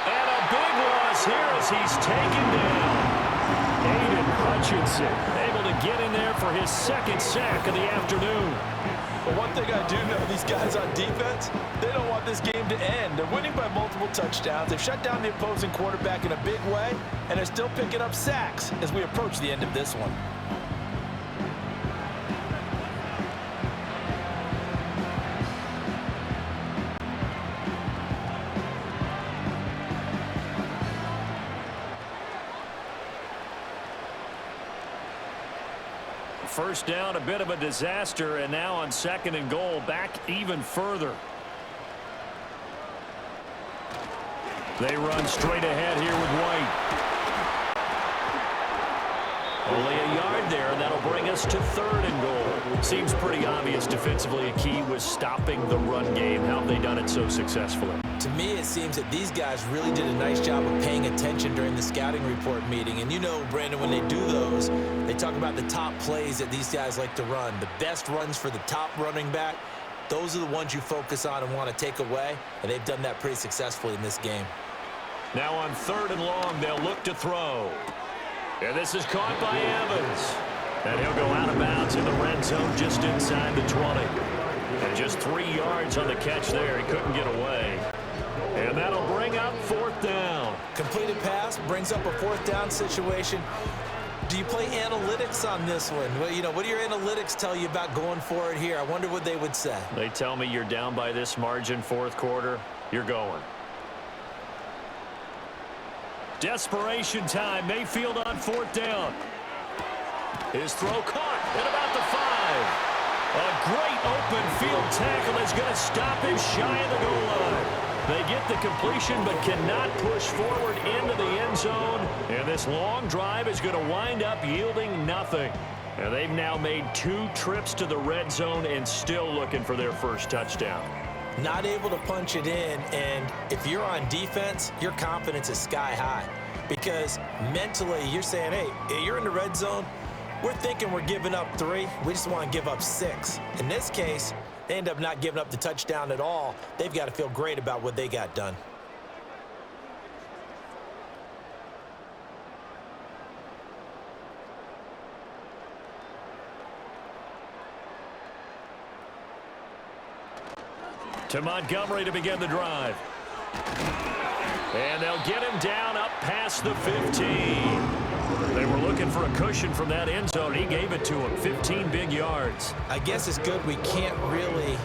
And a big loss here as he's taken down. Aiden Hutchinson able to get in there for his second sack of the afternoon. But one thing I do know, these guys on defense, they don't want this game to end. They're winning by multiple touchdowns. They've shut down the opposing quarterback in a big way, and they're still picking up sacks as we approach the end of this one. First down, a bit of a disaster, and now on 2nd and goal, back even further. They run straight ahead here with White. Only a yard there, and that'll bring us to 3rd and goal. Seems pretty obvious defensively a key was stopping the run game. How have they done it so successfully? To me, it seems that these guys really did a nice job of paying attention during the scouting report meeting. And you know, Brandon, when they do those, they talk about the top plays that these guys like to run. The best runs for the top running back, those are the ones you focus on and want to take away. And they've done that pretty successfully in this game. Now on 3rd and long, they'll look to throw. And this is caught by Evans. And he'll go out of bounds in the red zone just inside the 20. And just 3 yards on the catch there. He couldn't get away. And that'll bring up 4th down. Completed pass brings up a 4th down situation. Do you play analytics on this one? Well, you know, what do your analytics tell you about going for it here? I wonder what they would say. They tell me you're down by this margin 4th quarter. You're going. Desperation time. Mayfield on 4th down. His throw caught at about the 5. A great open field tackle is going to stop him shy of the goal line. They get the completion but cannot push forward into the end zone. And this long drive is going to wind up yielding nothing. And they've now made 2 trips to the red zone and still looking for their first touchdown. Not able to punch it in, and if you're on defense, your confidence is sky high. Because mentally, you're saying, hey, you're in the red zone. We're thinking we're giving up 3. We just want to give up 6. In this case, they end up not giving up the touchdown at all. They've got to feel great about what they got done. To Montgomery to begin the drive. And they'll get him down up past the 15. They were looking for a cushion from that end zone. He gave it to him. 15 big yards. I guess it's good we can't really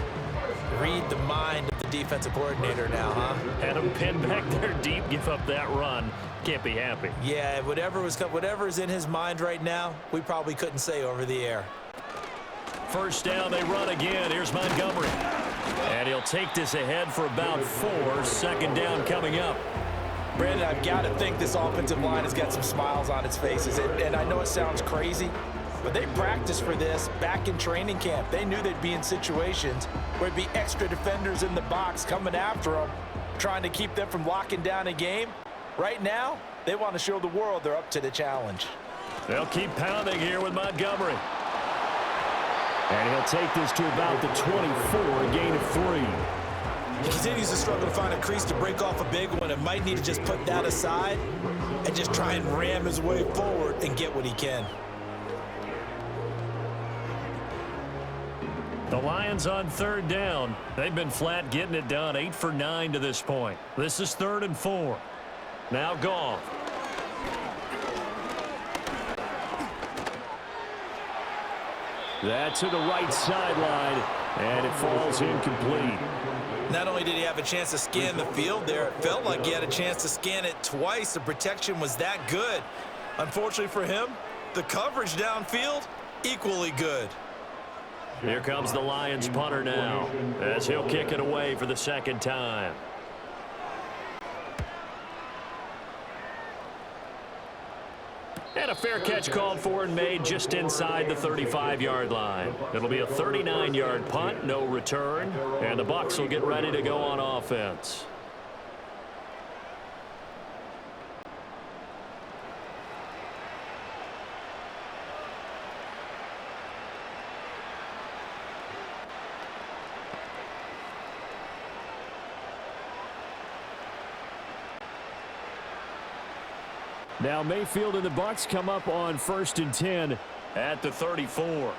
read the mind of the defensive coordinator now, huh? Had him pinned back there deep, give up that run. Can't be happy. Yeah, whatever's in his mind right now, we probably couldn't say over the air. First down, they run again. Here's Montgomery. And he'll take this ahead for about 4. 2nd down coming up. Brandon, I've got to think this offensive line has got some smiles on its faces. And I know it sounds crazy, but they practiced for this back in training camp. They knew they'd be in situations where it'd be extra defenders in the box coming after them, trying to keep them from locking down a game. Right now, they want to show the world they're up to the challenge. They'll keep pounding here with Montgomery. And he'll take this to about the 24, a gain of 3. He continues to struggle to find a crease to break off a big one and might need to just put that aside and just try and ram his way forward and get what he can. The Lions on 3rd down. They've been flat getting it done. 8 for 9 to this point. This is 3rd and 4. Now Goff. That's to the right sideline, and it falls incomplete. Not only did he have a chance to scan the field there, it felt like he had a chance to scan it twice. The protection was that good. Unfortunately for him, the coverage downfield, equally good. Here comes the Lions punter now, as he'll kick it away for the 2nd time. And a fair catch called for and made just inside the 35-yard line. It'll be a 39-yard punt, no return, and the Bucs will get ready to go on offense. Now Mayfield and the Bucs come up on 1st and 10 at the 34.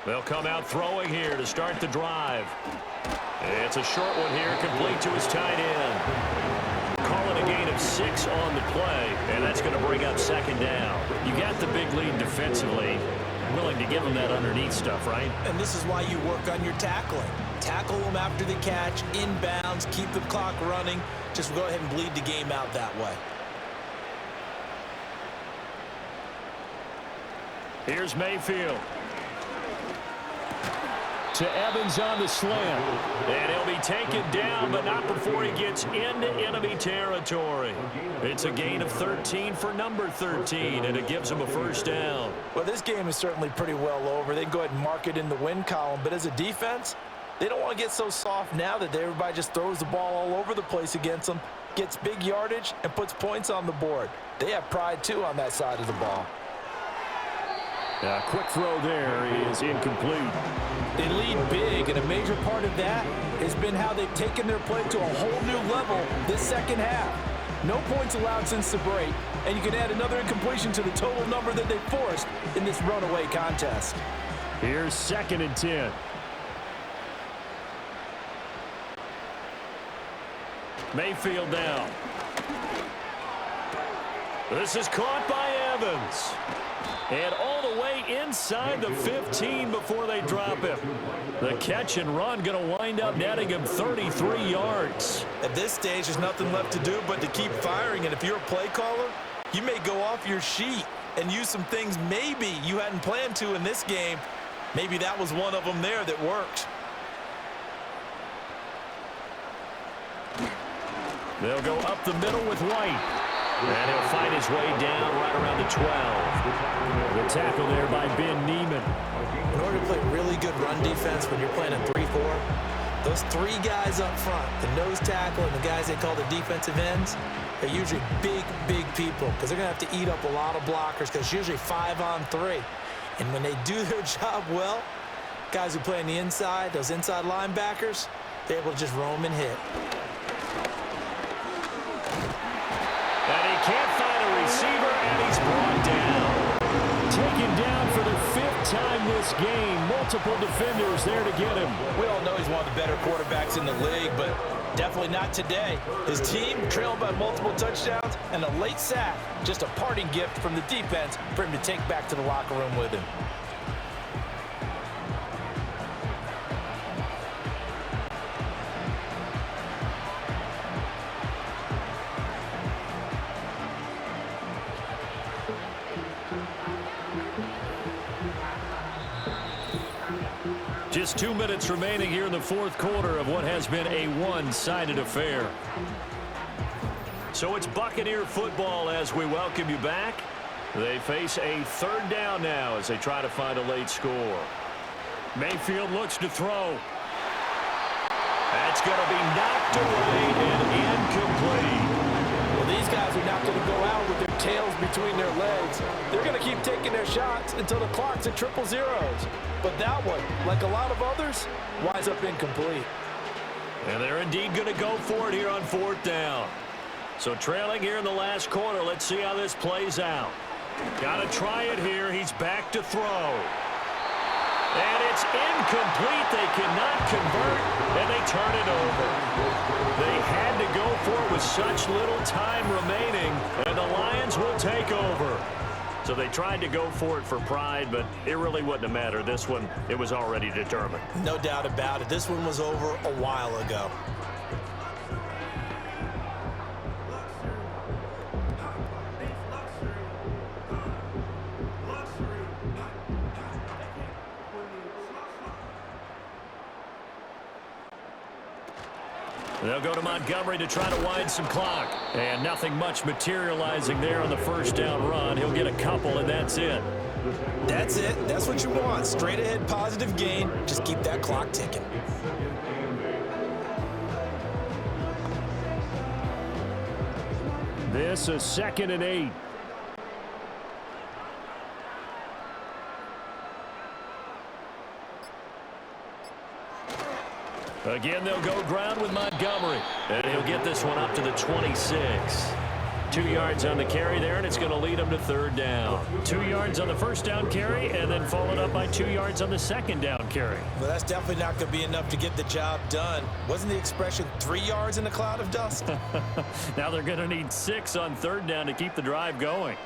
They'll come out throwing here to start the drive. It's a short one here, complete to his tight end. Calling a gain of 6 on the play, and that's going to bring up 2nd down. You got the big lead defensively. Willing to give them that underneath stuff, right? And this is why you work on your tackling. Tackle them after the catch, inbounds, keep the clock running. Just go ahead and bleed the game out that way. Here's Mayfield. To Evans on the slant. And he'll be taken down, but not before he gets into enemy territory. It's a gain of 13 for number 13, and it gives him a 1st down. Well, this game is certainly pretty well over. They can go ahead and mark it in the win column, but as a defense, they don't want to get so soft now that everybody just throws the ball all over the place against them, gets big yardage, and puts points on the board. They have pride, too, on that side of the ball. A quick throw there is incomplete. They lead big, and a major part of that has been how they've taken their play to a whole new level this second half. No points allowed since the break, and you can add another incompletion to the total number that they forced in this runaway contest. Here's 2nd and 10. Mayfield down. This is caught by Evans. And all the way inside the 15 before they drop him. The catch and run going to wind up netting him 33 yards. At this stage, there's nothing left to do but to keep firing. And if you're a play caller, you may go off your sheet and use some things maybe you hadn't planned to in this game. Maybe that was one of them there that worked. They'll go up the middle with White. And he'll find his way down right around the 12. The tackle there by Ben Neiman. In order to play really good run defense when you're playing a 3-4, those 3 guys up front, the nose tackle and the guys they call the defensive ends, they're usually big people because they're going to have to eat up a lot of blockers because it's usually 5-on-3. And when they do their job well, guys who play on the inside, those inside linebackers, they're able to just roam and hit. And he can't find a receiver, and he's brought down. Taken down for the 5th time this game. Multiple defenders there to get him. We all know he's one of the better quarterbacks in the league, but definitely not today. His team trailed by multiple touchdowns, and a late sack, just a parting gift from the defense for him to take back to the locker room with him. Just 2 minutes remaining here in the 4th quarter of what has been a one-sided affair. So it's Buccaneer football as we welcome you back. They face a 3rd down now as they try to find a late score. Mayfield looks to throw. That's going to be knocked away and incomplete. Well, these guys are not going to go out with their tails between their legs. They're going to keep taking their shots until the clock's at 000. But that one, like a lot of others, winds up incomplete. And they're indeed going to go for it here on 4th down. So trailing here in the last quarter, let's see how this plays out. Got to try it here. He's back to throw. And it's incomplete. They cannot convert, and they turn it over. They had to go for it with such little time remaining, and the Lions will take over. So they tried to go for it for pride, but it really wouldn't have mattered. This one, it was already determined. No doubt about it. This one was over a while ago. They'll go to Montgomery to try to wind some clock. And nothing much materializing there on the 1st down run. He'll get a couple, and that's it. That's it. That's what you want. Straight ahead, positive gain. Just keep that clock ticking. This is 2nd and 8. Again, they'll go ground with Montgomery. And he'll get this one up to the 26. 2 yards on the carry there, and it's going to lead him to third down. 2 yards on the first down carry, and then followed up by 2 yards on the second down carry. Well, that's definitely not going to be enough to get the job done. Wasn't the expression 3 yards in a cloud of dust? Now they're going to need 6 on third down to keep the drive going.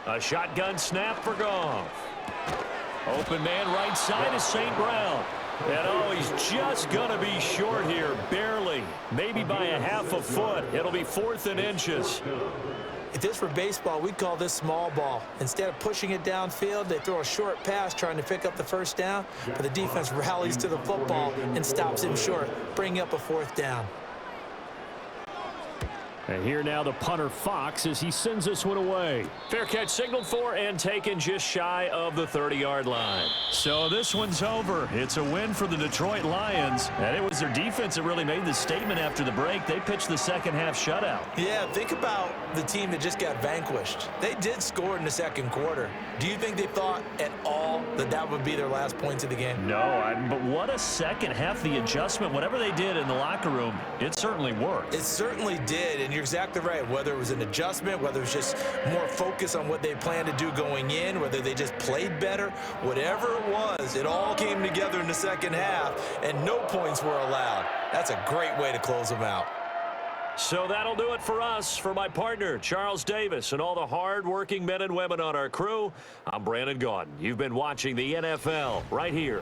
A shotgun snap for Goff. Open man right side is St. Brown. And oh, he's just going to be short here, barely. Maybe by a half a foot. It'll be 4th and inches. If this were baseball, we'd call this small ball. Instead of pushing it downfield, they throw a short pass trying to pick up the first down, but the defense rallies to the football and stops him short, bringing up a 4th down. And here now the punter Fox as he sends this one away. Fair catch signaled for and taken just shy of the 30-yard line. So this one's over. It's a win for the Detroit Lions. And it was their defense that really made the statement after the break. They pitched the second half shutout. Yeah, think about the team that just got vanquished. They did score in the second quarter. Do you think they thought at all that that would be their last points of the game? No, but what a second half. The adjustment, whatever they did in the locker room, it certainly worked. It certainly did, and you're exactly right. Whether it was an adjustment, whether it was just more focus on what they planned to do going in, whether they just played better, whatever it was, it all came together in the second half, and no points were allowed. That's a great way to close them out. So that'll do it for us. For my partner, Charles Davis, and all the hard-working men and women on our crew, I'm Brandon Gaudin. You've been watching the NFL right here